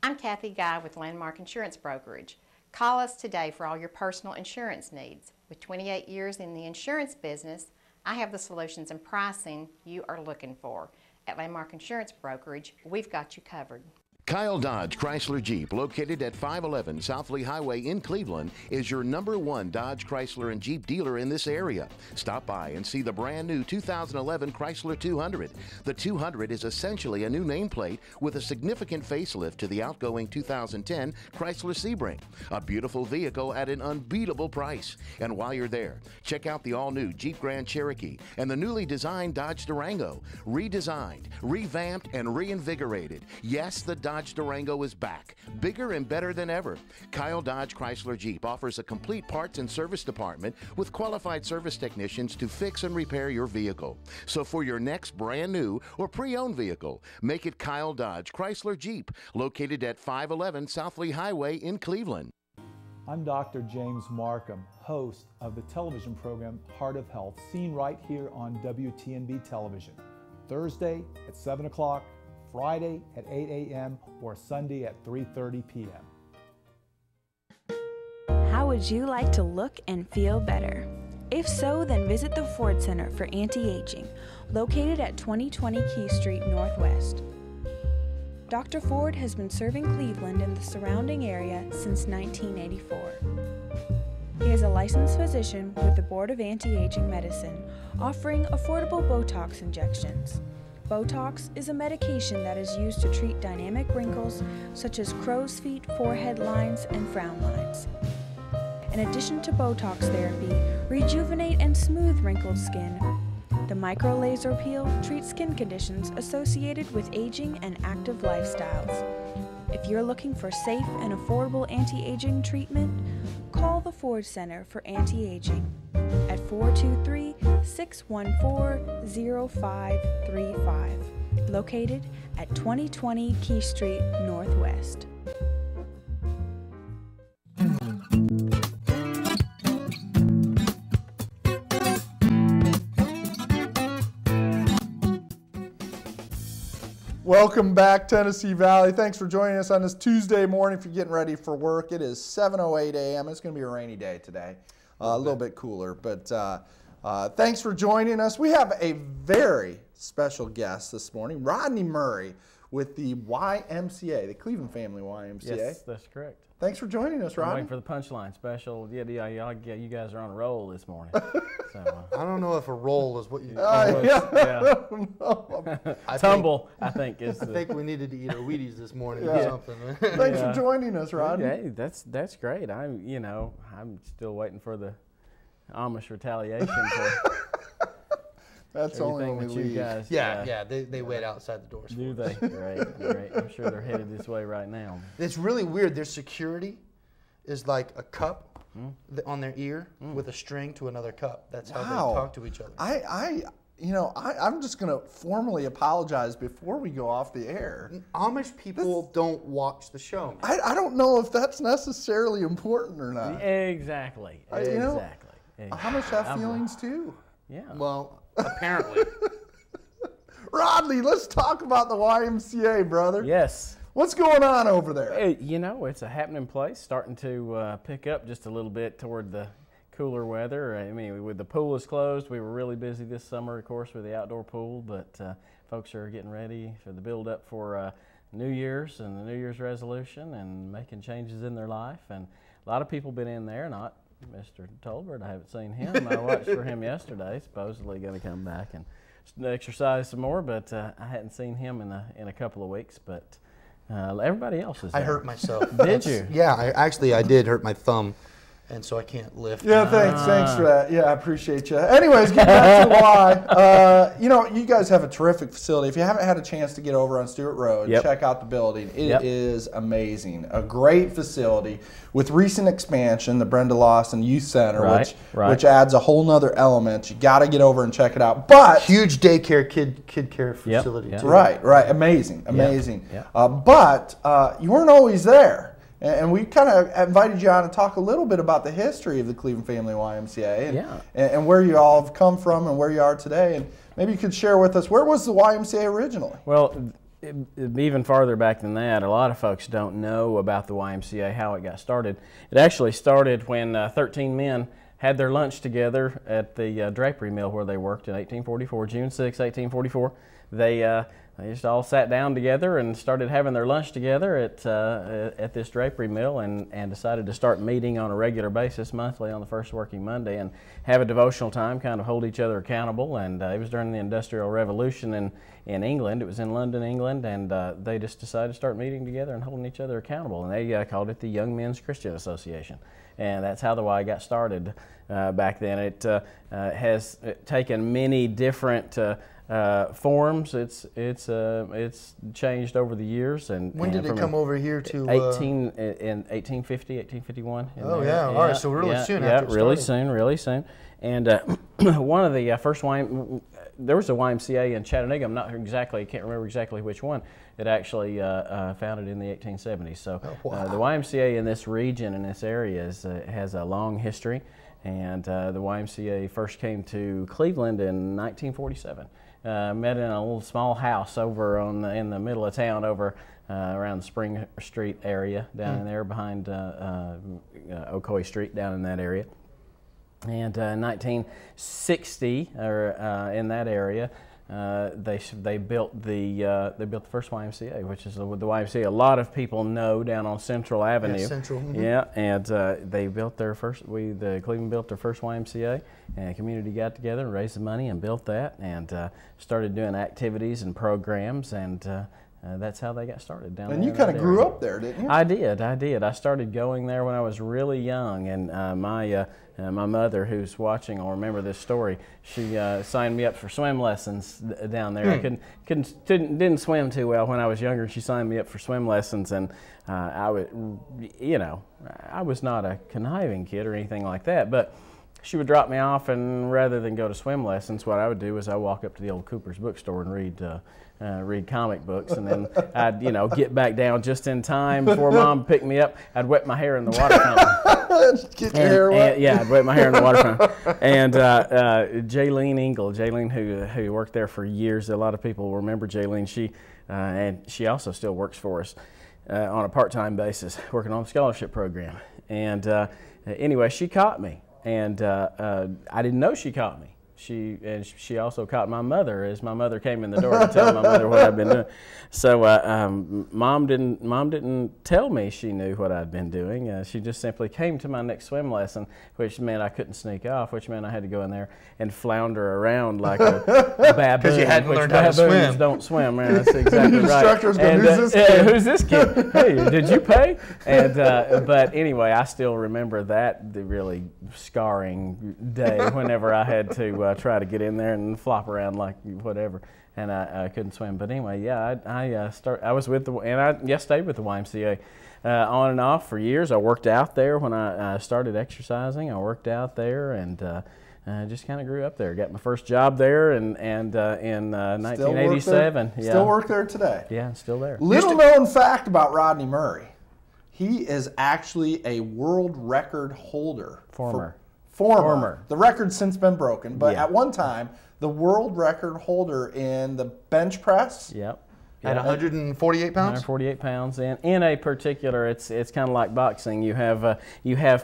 I'm Kat. Kathy Guy with Landmark Insurance Brokerage. Call us today for all your personal insurance needs. With 28 years in the insurance business, I have the solutions and pricing you are looking for. At Landmark Insurance Brokerage, we've got you covered. Kyle Dodge Chrysler Jeep, located at 511 South Lee Highway in Cleveland, is your #1 Dodge Chrysler and Jeep dealer in this area. Stop by and see the brand new 2011 Chrysler 200. The 200 is essentially a new nameplate with a significant facelift to the outgoing 2010 Chrysler Sebring. A beautiful vehicle at an unbeatable price. And while you're there, check out the all-new Jeep Grand Cherokee and the newly designed Dodge Durango. Redesigned, revamped, and reinvigorated. Yes, the Dodge Durango is back, bigger and better than ever. Kyle Dodge Chrysler Jeep offers a complete parts and service department with qualified service technicians to fix and repair your vehicle. So for your next brand new or pre-owned vehicle, make it Kyle Dodge Chrysler Jeep, located at 511 South Lee Highway in Cleveland. I'm Dr. James Markham, host of the television program Heart of Health, seen right here on WTNB television. Thursday at 7 o'clock, Friday at 8 a.m. or Sunday at 3:30 p.m. How would you like to look and feel better? If so, then visit the Ford Center for Anti-Aging, located at 2020 Key Street Northwest. Dr. Ford has been serving Cleveland and the surrounding area since 1984. He is a licensed physician with the Board of Anti-Aging Medicine, offering affordable Botox injections. Botox is a medication that is used to treat dynamic wrinkles such as crow's feet, forehead lines, and frown lines. In addition to Botox therapy, rejuvenate and smooth wrinkled skin. The micro laser peel treats skin conditions associated with aging and active lifestyles. If you're looking for safe and affordable anti-aging treatment, call the Ford Center for Anti-Aging at 423-614-0535, located at 2020 Key Street Northwest. Welcome back, Tennessee Valley. Thanks for joining us on this Tuesday morning. If you're getting ready for work, it is 7:08 a.m. It's going to be a rainy day today, a little bit cooler. But thanks for joining us. We have a very special guest this morning, Rodney Murray with the YMCA, the Cleveland Family YMCA. Yes, that's correct. Thanks for joining us, I'm Rodney. waiting for the punchline special. Yeah, you guys are on a roll this morning. So, I don't know if a roll is what you. Tumble, I think is. I think we needed to eat our Wheaties this morning Yeah. or something. Thanks for joining us, Rodney. Okay, that's great. I'm still waiting for the Amish retaliation for That's only everything when that we you leave. guys. They wait outside the doors. Do they? Great. I'm sure they're headed this way right now. It's really weird. Their security is like a cup on their ear with a string to another cup. That's how they talk to each other. I'm just going to formally apologize before we go off the air. Amish people don't watch the show. I don't know if that's necessarily important or not. Exactly. Amish have feelings too. Yeah. Well, apparently. Rodney, let's talk about the YMCA, brother. Yes. What's going on over there? It's a happening place, starting to pick up just a little bit toward the cooler weather. I mean, with the pool is closed, we were really busy this summer, of course, with the outdoor pool, but folks are getting ready for the build-up for New Year's and the New Year's resolution and making changes in their life. And a lot of people been in there, not Mr. Tolbert. I haven't seen him. I watched for him yesterday, supposedly going to come back and exercise some more, but I hadn't seen him in a couple of weeks. But everybody else is there. I hurt myself. Did you? Yeah, I did hurt my thumb, and so I can't lift. Yeah, thanks for that. Yeah, I appreciate you. Anyways, getting back to the Y. You guys have a terrific facility. If you haven't had a chance to get over on Stewart Road, check out the building. It is amazing. A great facility with recent expansion, the Brenda Lawson Youth Center, which adds a whole nother element. You got to get over and check it out. But huge daycare, kid care facility too. Right, amazing. But you weren't always there. And we kind of invited you on to talk a little bit about the history of the Cleveland Family YMCA and where you all have come from and where you are today. And maybe you could share with us, where was the YMCA originally? Well, even farther back than that, a lot of folks don't know about the YMCA, how it got started. It actually started when 13 men had their lunch together at the drapery mill where they worked in 1844, June 6, 1844. They just all sat down together and started having their lunch together at this drapery mill, and decided to start meeting on a regular basis monthly on the first working Monday and have a devotional time, kind of hold each other accountable. And it was during the Industrial Revolution in England. It was in London, England, and they just decided to start meeting together and holding each other accountable. And they called it the Young Men's Christian Association. And that's how the Y got started back then. It has taken many different forms. It's changed over the years. And when did it come over here to? In 1850, 1851. Oh yeah, all right. So really soon. Yeah, after really soon. And one of the first there was a YMCA in Chattanooga. I can't remember exactly which one. It actually founded in the 1870s. So the YMCA in this region, in this area, has a long history. And the YMCA first came to Cleveland in 1947. Met in a little small house over in the middle of town, over around the Spring Street area, down in there behind Ocoee Street, down in that area. And 1960, or in that area, they built the first YMCA, which is the YMCA a lot of people know down on Central Avenue. Yeah, Central. Mm-hmm. Yeah, and they built their first. Cleveland built their first YMCA, and the community got together and raised the money and built that, and started doing activities and programs, and that's how they got started down there. And you kind of grew up there, didn't you? I did. I started going there when I was really young, and my mother, who's watching, will remember this story. She signed me up for swim lessons down there. I didn't swim too well when I was younger. She signed me up for swim lessons, and I was not a conniving kid or anything like that, but she would drop me off, and rather than go to swim lessons, what I would do is I walk up to the old Cooper's bookstore and read comic books, and then I'd get back down just in time before Mom picked me up. I'd wet my hair in the water fountain. Get your hair wet? Yeah, I'd wet my hair in the water fountain. And Jaylene who worked there for years, a lot of people remember Jaylene. And she also still works for us on a part-time basis, working on the scholarship program. And anyway, she caught me. And I didn't know she caught me. She also caught my mother as my mother came in the door to tell my mother what I'd been doing. So Mom didn't tell me she knew what I'd been doing. She just simply came to my next swim lesson, which meant I couldn't sneak off, which meant I had to go in there and flounder around like a baboon. Because you hadn't learned how to swim. Don't swim, man. That's exactly right. Instructors go, who's this kid? Who's this kid? Hey, did you pay? And but anyway, I still remember the really scarring day whenever I had to try to get in there and flop around like whatever, and I couldn't swim. But anyway, yeah, I was with I stayed with the YMCA on and off for years. I worked out there when I started exercising. I worked out there and just kind of grew up there. Got my first job there, and in 1987. Still work there today. Yeah, still there. Little known fact about Rodney Murray: he is actually a world record holder. Former. The record's since been broken, but Yeah. at one time, the world record holder in the bench press. Yep. At 148 pounds? 148 pounds. In a particular, it's kind of like boxing. You have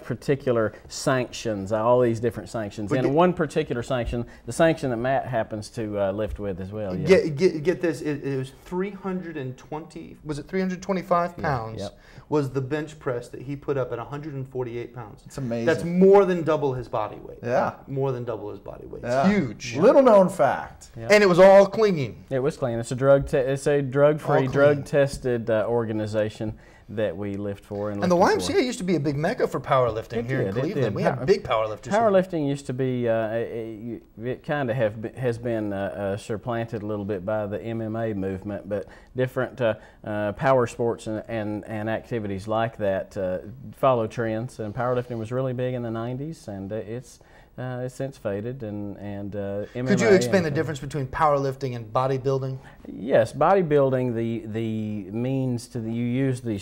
particular sanctions, all these different sanctions. And one particular sanction, the sanction that Matt happens to lift with as well. Yeah. Get this, it was 320, was it 325 pounds? Yep. Was the bench press that he put up at 148 pounds. It's amazing. That's more than double his body weight. Yeah. More than double his body weight. Yeah. It's huge. Little known fact. Yep. And it was all clinging. It was clean. It's a drug-free, drug-tested organization that we lift for. And the YMCA used to be a big mecca for powerlifting here in Cleveland. We had big powerlifters. Powerlifting used to be, it kind of has been supplanted a little bit by the MMA movement, but different power sports and activities like that follow trends. And powerlifting was really big in the 90s, and it's since faded, and MMA. Could you explain the difference between powerlifting and bodybuilding? Yes, bodybuilding, the means to you use the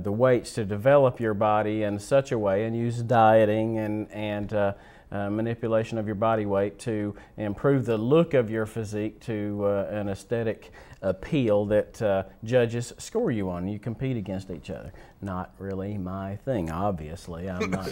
weights to develop your body in such a way, and use dieting and manipulation of your body weight to improve the look of your physique to an aesthetic appeal that judges score you on. You compete against each other. Not really my thing, obviously. I'm not,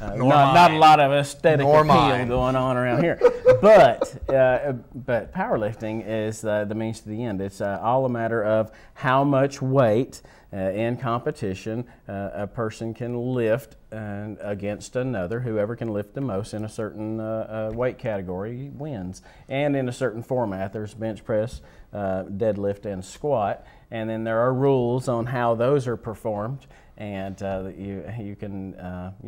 not a lot of aesthetic appeal going on around here. But powerlifting is the means to the end. It's all a matter of how much weight in competition a person can lift against another. Whoever can lift the most in a certain weight category wins. And in a certain format. There's bench press, deadlift, and squat. And then there are rules on how those are performed, and you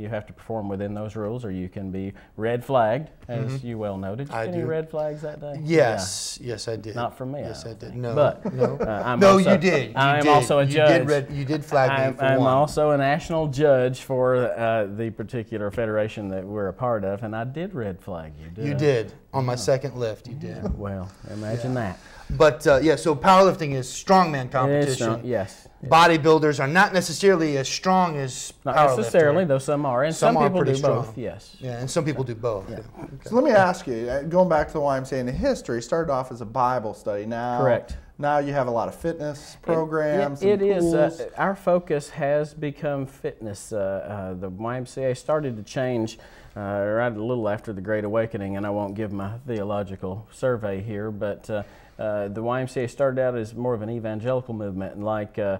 have to perform within those rules, or you can be red flagged, as you well noted. Did you get any red flags that day? Yes, yes, I did. Not from me. Yes, I did. No, but no, no, you did. I'm also a judge. You did flag me for I'm one. also a national judge for the particular federation that we're a part of, and I did red flag you. You did on my second lift. You did. Well, imagine that. But yeah, so powerlifting is strongman competition. Yes. Bodybuilders are not necessarily as strong as Not powerlifter. necessarily, though some are, and some people do both. Yes. Yeah, and some people do both. Yeah. Okay. So let me ask you, going back to the YMCA in the history, started off as a Bible study. Now, correct. Now you have a lot of fitness programs. It is. Our focus has become fitness. The YMCA started to change right a little after the Great Awakening, and I won't give my theological survey here, but the YMCA started out as more of an evangelical movement, and like the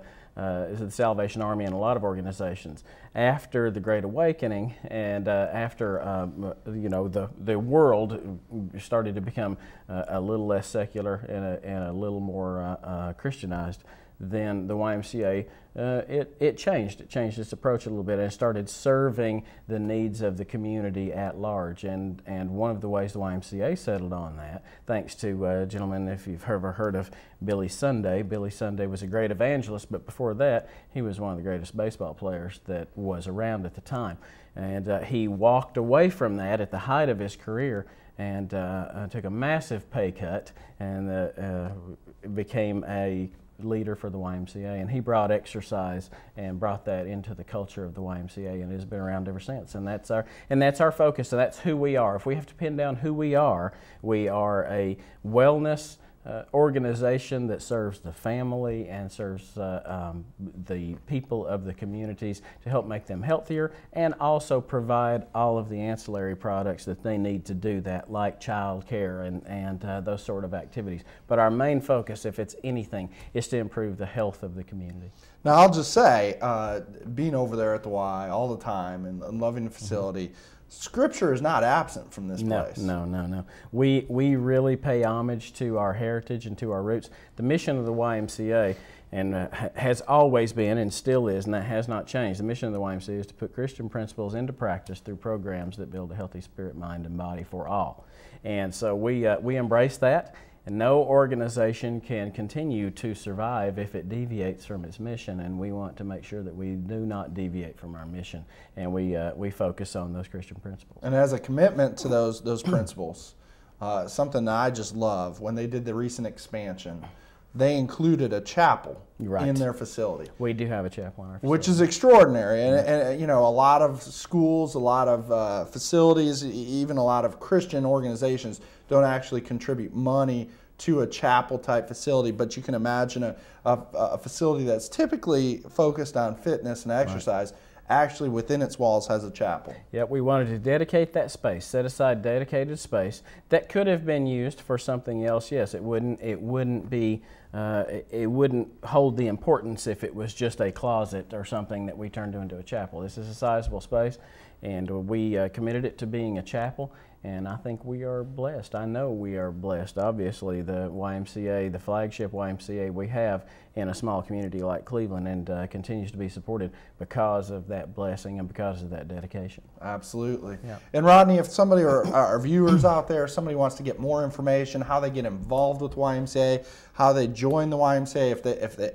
Salvation Army and a lot of organizations. After the Great Awakening, and after the world started to become a little less secular and a little more Christianized, then the YMCA it changed. It changed its approach a little bit and started serving the needs of the community at large. And one of the ways the YMCA settled on that, thanks to a gentleman, if you've ever heard of Billy Sunday. Billy Sunday was a great evangelist, but before that, he was one of the greatest baseball players that was around at the time. And he walked away from that at the height of his career and took a massive pay cut and became a leader for the YMCA, and he brought exercise and brought that into the culture of the YMCA, and has been around ever since. And that's our focus. So that's who we are. If we have to pin down who we are a wellness organization that serves the family and serves the people of the communities to help make them healthier, and also provide all of the ancillary products that they need to do that, like child care and those sort of activities. But our main focus, if it's anything, is to improve the health of the community. Now, I'll just say, being over there at the Y all the time and loving the facility, Scripture is not absent from this place. No. We really pay homage to our heritage and to our roots. The mission of the YMCA has always been and still is, and that has not changed. The mission of the YMCA is to put Christian principles into practice through programs that build a healthy spirit, mind, and body for all. And so we embrace that. And no organization can continue to survive if it deviates from its mission, and we want to make sure that we do not deviate from our mission, and we focus on those Christian principles. And as a commitment to those principles, something that I just love, when they did the recent expansion, they included a chapel in their facility. We do have a chapel in our facility, which is extraordinary. And you know, a lot of schools, a lot of facilities, even a lot of Christian organizations don't actually contribute money to a chapel type facility, but you can imagine a facility that's typically focused on fitness and exercise actually within its walls has a chapel. Yep, we wanted to dedicate that space, set aside dedicated space that could have been used for something else. Yes, it wouldn't hold the importance if it was just a closet or something that we turned into a chapel. This is a sizable space, and we committed it to being a chapel. And I think we are blessed. I know we are blessed. Obviously, the YMCA, the flagship YMCA we have in a small community like Cleveland, and continues to be supported because of that blessing and because of that dedication. Absolutely. Yeah. And Rodney, if somebody or our viewers out there, somebody wants to get more information, how they get involved with YMCA, how they join the YMCA,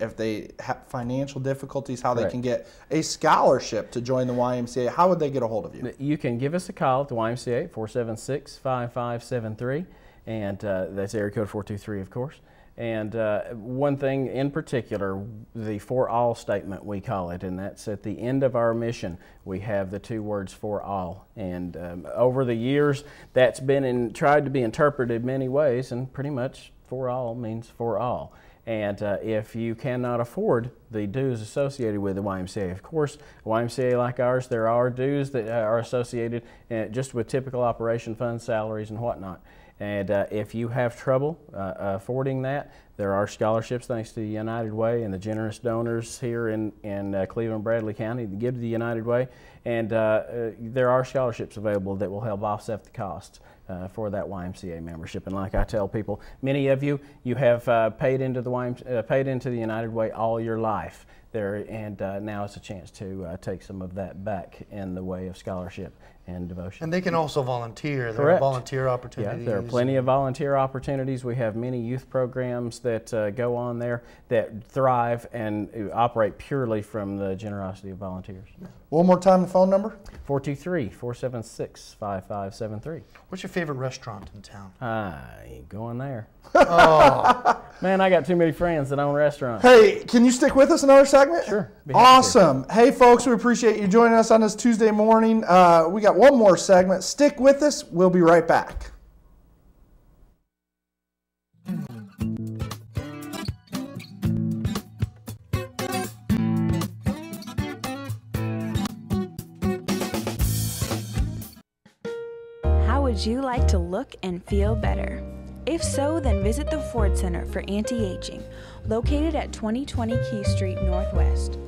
if they have financial difficulties, how they can get a scholarship to join the YMCA, how would they get a hold of you? You can give us a call at the YMCA, 476-5573, and that's area code 423, of course. And one thing in particular, the for all statement we call it, and that's at the end of our mission, we have the two words for all. And over the years, that's been tried to be interpreted many ways, and pretty much for all means for all. And if you cannot afford the dues associated with the YMCA, of course, a YMCA like ours, there are dues that are associated just with typical operation funds, salaries, and whatnot. And if you have trouble affording that, there are scholarships thanks to the United Way and the generous donors here in Cleveland-Bradley County that give to the United Way. And there are scholarships available that will help offset the costs for that YMCA membership. And like I tell people, many of you have paid into the United Way all your life. Now it's a chance to take some of that back in the way of scholarship and devotion. And they can also volunteer. There Correct. are volunteer opportunities. Yeah, there are plenty of volunteer opportunities. We have many youth programs that go on there that thrive and operate purely from the generosity of volunteers. One more time, the phone number? 423-476-5573. What's your favorite restaurant in town? I ain't going there. Oh. Man, I got too many friends that own restaurants. Hey, can you stick with us another segment? Sure. Awesome. Hey, folks, we appreciate you joining us on this Tuesday morning. We got one more segment. Stick with us. We'll be right back. How would you like to look and feel better? If so, then visit the Ford Center for Anti-Aging, located at 2020 Key Street Northwest.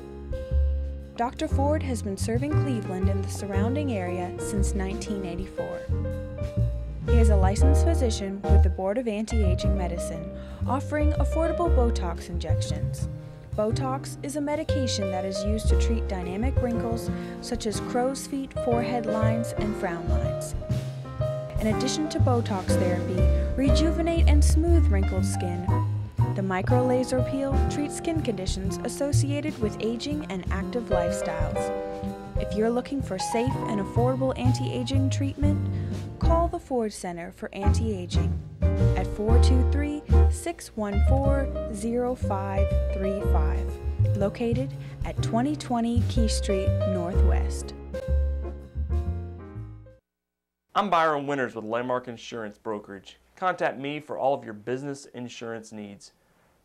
Dr. Ford has been serving Cleveland and the surrounding area since 1984. He is a licensed physician with the Board of Anti-Aging Medicine, offering affordable Botox injections. Botox is a medication that is used to treat dynamic wrinkles such as crow's feet, forehead lines, and frown lines. In addition to Botox therapy, rejuvenate and smooth wrinkled skin. The micro laser peel treats skin conditions associated with aging and active lifestyles. If you're looking for safe and affordable anti-aging treatment, call the Ford Center for Anti-Aging at 423-614-0535, located at 2020 Key Street Northwest. I'm Byron Winters with Landmark Insurance Brokerage. Contact me for all of your business insurance needs.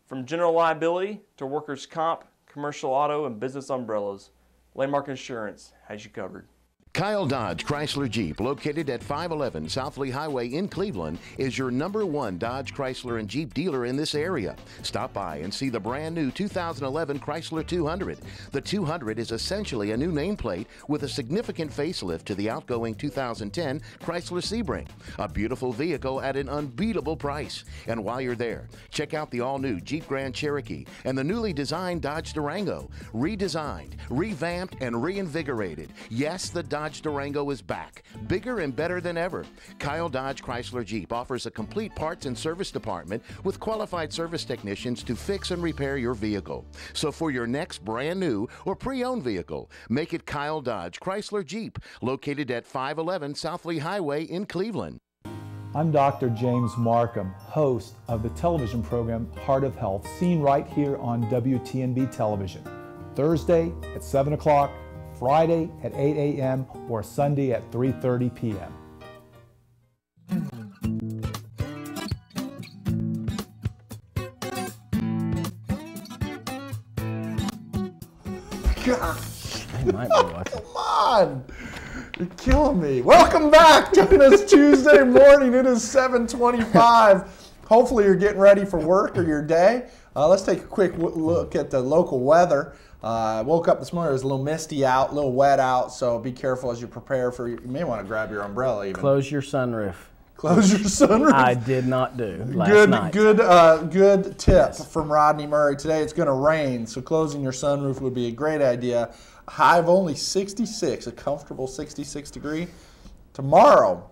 From general liability to workers' comp, commercial auto, and business umbrellas, Landmark Insurance has you covered. Kyle Dodge Chrysler Jeep, located at 511 South Lee Highway in Cleveland, is your #1 Dodge Chrysler and Jeep dealer in this area. Stop by and see the brand new 2011 Chrysler 200. The 200 is essentially a new nameplate with a significant facelift to the outgoing 2010 Chrysler Sebring. A beautiful vehicle at an unbeatable price. And while you're there, check out the all-new Jeep Grand Cherokee and the newly designed Dodge Durango. Redesigned, revamped, and reinvigorated. Yes, the Dodge Durango is back, bigger and better than ever. Kyle Dodge Chrysler Jeep offers a complete parts and service department with qualified service technicians to fix and repair your vehicle. So for your next brand new or pre-owned vehicle, make it Kyle Dodge Chrysler Jeep, located at 511 South Lee Highway in Cleveland. I'm Dr. James Markham, host of the television program Heart of Health, seen right here on WTNB television, Thursday at 7 o'clock, Friday at 8 a.m. or Sunday at 3:30 p.m. Gosh, They might be watching. come on. You're killing me. Welcome back. Join us Tuesday morning. It is 7:25. Hopefully you're getting ready for work or your day. Let's take a quick look at the local weather. Woke up this morning, it was a little misty out, a little wet out, so be careful as you prepare for, you may want to grab your umbrella even. Close your sunroof. Close your sunroof. I did not do last night. Good tip from Rodney Murray. Today it's going to rain, so closing your sunroof would be a great idea. A high of only 66, a comfortable 66 degree. Tomorrow,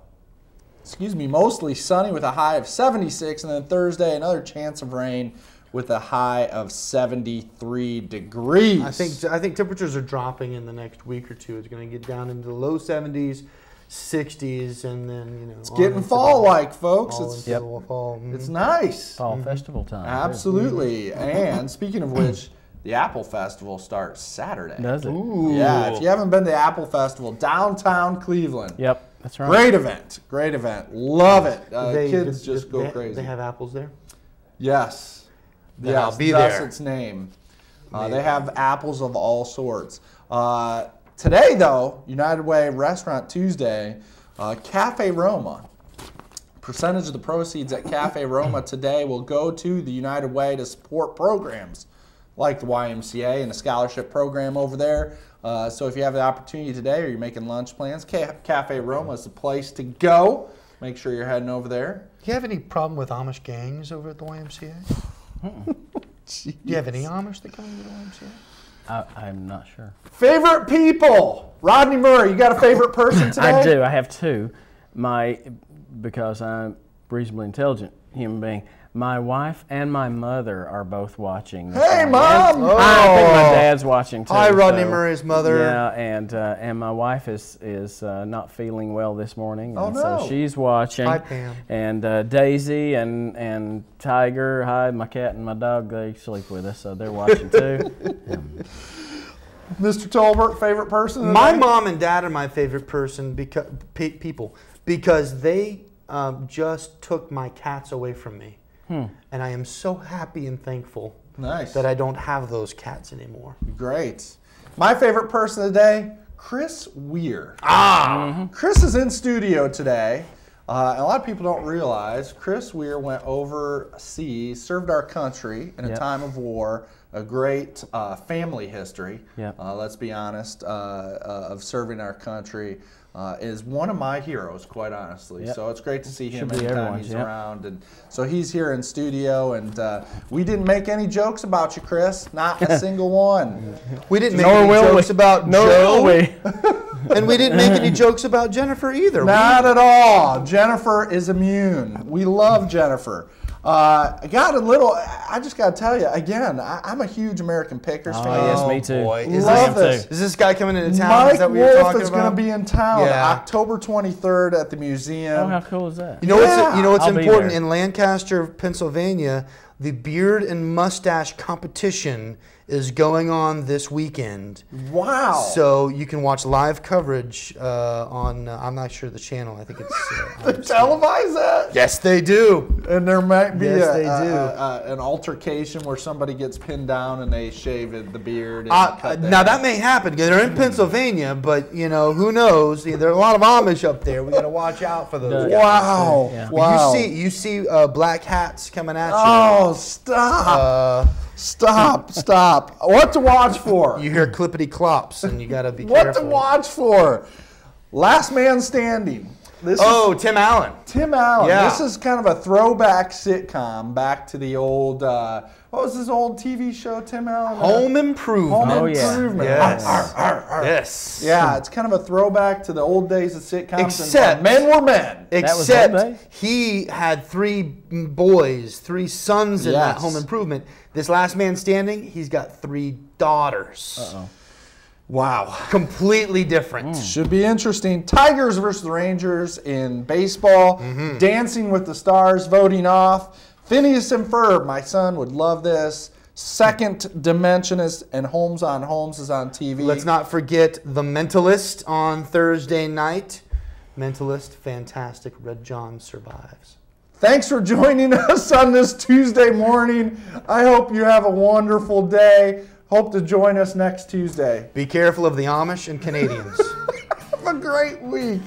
mostly sunny with a high of 76, and then Thursday another chance of rain with a high of 73 degrees. I think temperatures are dropping in the next week or two. It's going to get down into the low 70s, 60s, and then it's getting fall-like, folks. It's fall. It's nice. Fall festival time. Absolutely. And speaking of which, the Apple Festival starts Saturday. Does it? Ooh. Yeah. If you haven't been to the Apple Festival, downtown Cleveland. Yep, that's right. Great event. Great event. Love it. Kids just go crazy. They have apples there. Yes. Then I'll be there. That's its name. They have apples of all sorts. Today, though, United Way Restaurant Tuesday, Cafe Roma. Percentage of the proceeds at Cafe Roma today will go to the United Way to support programs like the YMCA and the scholarship program over there. So if you have the opportunity today or you're making lunch plans, Cafe Roma is the place to go. Make sure you're heading over there. Do you have any problem with Amish gangs over at the YMCA? Do you have any Amish that come to the YMCA? I'm not sure. Favorite people? Rodney Murray, you got a favorite person today? I do. I have two. Because I'm a reasonably intelligent human being, my wife and my mother are both watching. Hey, Mom! I think my dad's watching too. Hi, Rodney Murray's mother. Yeah, and my wife is not feeling well this morning, and no. so she's watching. Hi, Pam. And Daisy and Tiger, hi, my cat and my dog, they sleep with us, so they're watching too. Mr. Tolbert, favorite person today? My mom and dad are my favorite person people because they just took my cats away from me. And I am so happy and thankful that I don't have those cats anymore. Great. My favorite person today, Chris Weir. Chris is in studio today. And a lot of people don't realize Chris Weir went overseas, served our country in a time of war, a great family history, let's be honest, of serving our country. Is one of my heroes, quite honestly. So it's great to see him anytime he's around. And so he's here in studio, and we didn't make any jokes about you, Chris. Not a single one. We didn't make any jokes about Joe. And we didn't make any jokes about Jennifer either. Not at all. Jennifer is immune. We love Jennifer. I just got to tell you, again, I'm a huge American Pickers fan. Oh, yes, me too. Boy. Love this. Is this guy coming into town? Mike is that what you're Wolf talking is about? going to be in town Yeah. October 23rd at the museum. Oh, how cool is that? You know what's I'll be important there. in Lancaster, Pennsylvania? The beard and mustache competition is going on this weekend. Wow. So you can watch live coverage on, I'm not sure the channel, I think it's... They televise that? Yes, they do. And there might be an an altercation where somebody gets pinned down and they shave the beard. And cut now that may happen. They're in Pennsylvania, but you know who knows? There are a lot of Amish up there. We got to watch out for those guys. Wow! Yeah. Wow! You see black hats coming at you. Oh, stop! Stop! What to watch for? You hear clippity clops, and you got to be careful. What to watch for? Last Man Standing. Tim Allen. Tim Allen. Yeah. This is kind of a throwback sitcom back to the old, what was this old TV show, Tim Allen? Home Improvement. Home Improvement. Yes. Yes. Yeah, it's kind of a throwback to the old days of sitcoms. Except and men were men. Except he had 3 boys, 3 sons in that Home Improvement. This Last Man Standing, he's got 3 daughters. Uh-oh. Wow. Completely different. Should be interesting. Tigers versus the Rangers in baseball. Dancing with the Stars, voting off. Phineas and Ferb, my son would love this. Second Dimensionist and Holmes on Holmes is on TV. Let's not forget The Mentalist on Thursday night. Mentalist, fantastic. Red John survives. Thanks for joining us on this Tuesday morning. I hope you have a wonderful day. Hope to join us next Tuesday. Be careful of the Amish and Canadians. Have a great week.